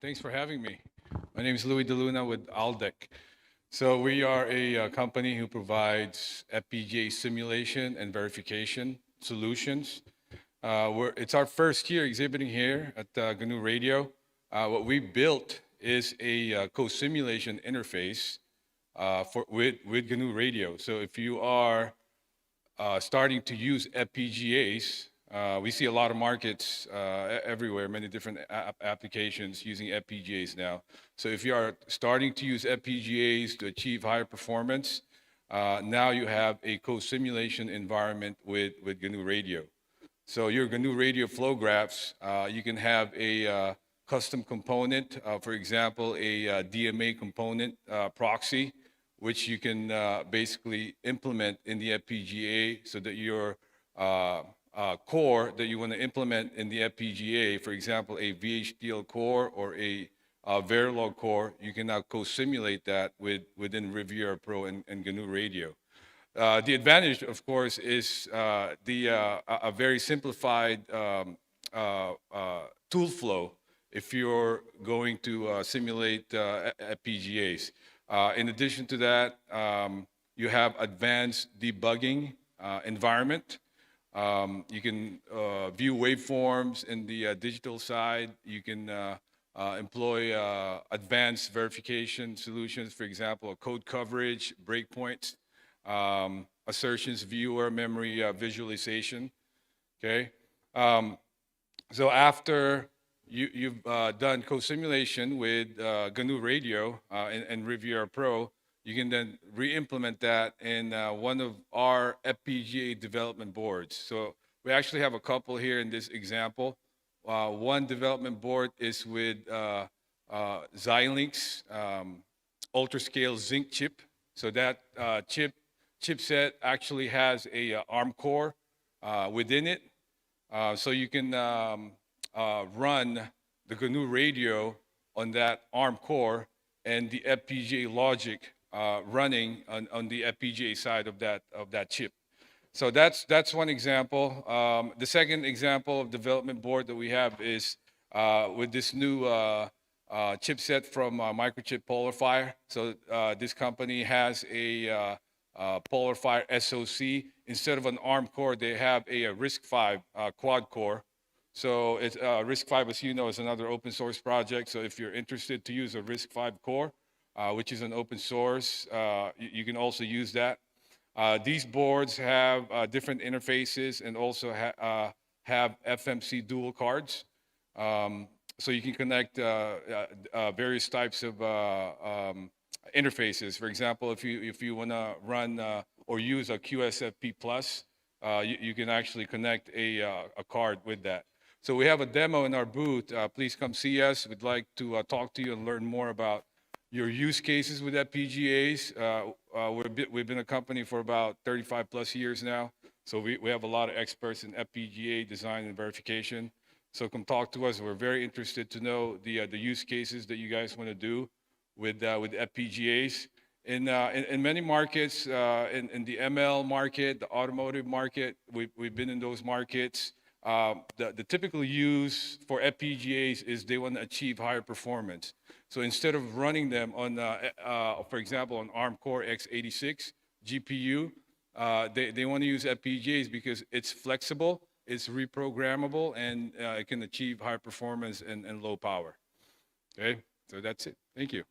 Thanks for having me. My name is Louie with Aldec. So we are a company who provides FPGA simulation and verification solutions. It's our first year exhibiting here at GNU Radio. What we built is a co-simulation interface with GNU Radio. So if you are starting to use FPGAs. We see a lot of markets everywhere, many different applications using FPGAs now. So if you are starting to use FPGAs to achieve higher performance, now you have a co-simulation environment with GNU Radio. So your GNU Radio flow graphs, you can have a custom component, for example, a DMA component proxy, which you can basically implement in the FPGA so that your core that you want to implement in the FPGA, for example, a VHDL core or a Verilog core, you can now co-simulate that within Riviera Pro and GNU Radio. The advantage, of course, is a very simplified tool flow if you're going to simulate FPGAs. In addition to that, you have advanced debugging environment. You can view waveforms in the digital side. You can employ advanced verification solutions, for example, code coverage, breakpoints, assertions, viewer, memory visualization. Okay. So after you've done co-simulation with GNU Radio and Riviera Pro, you can then re-implement that in one of our FPGA development boards. So we actually have a couple here in this example. One development board is with Xilinx UltraScale Zinc chip. So that chipset actually has a ARM core within it. So you can run the GNU Radio on that ARM core and the FPGA logic running on the FPGA side of that chip. So that's one example. The second example of development board that we have is with this new chipset from Microchip PolarFire. So this company has a PolarFire SoC. Instead of an ARM core, they have a RISC-V quad core. So it's, RISC-V, as you know, is another open source project. So if you're interested to use a RISC-V core, which is an open source, you can also use that. These boards have different interfaces and also have FMC dual cards. So you can connect various types of interfaces. For example, if you want to run or use a QSFP Plus, you can actually connect a card with that. So we have a demo in our booth. Please come see us. We'd like to talk to you and learn more about your use cases with FPGAs. We've been a company for about 35 plus years now. So we have a lot of experts in FPGA design and verification. So come talk to us. We're very interested to know the use cases that you guys want to do with FPGAs. In many markets, in the ML market, the automotive market, we've been in those markets. The typical use for FPGAs is they want to achieve higher performance. So instead of running them on, for example, on ARM Core x86 GPU, they want to use FPGAs because it's flexible, it's reprogrammable, and it can achieve high performance and low power. Okay, so that's it. Thank you.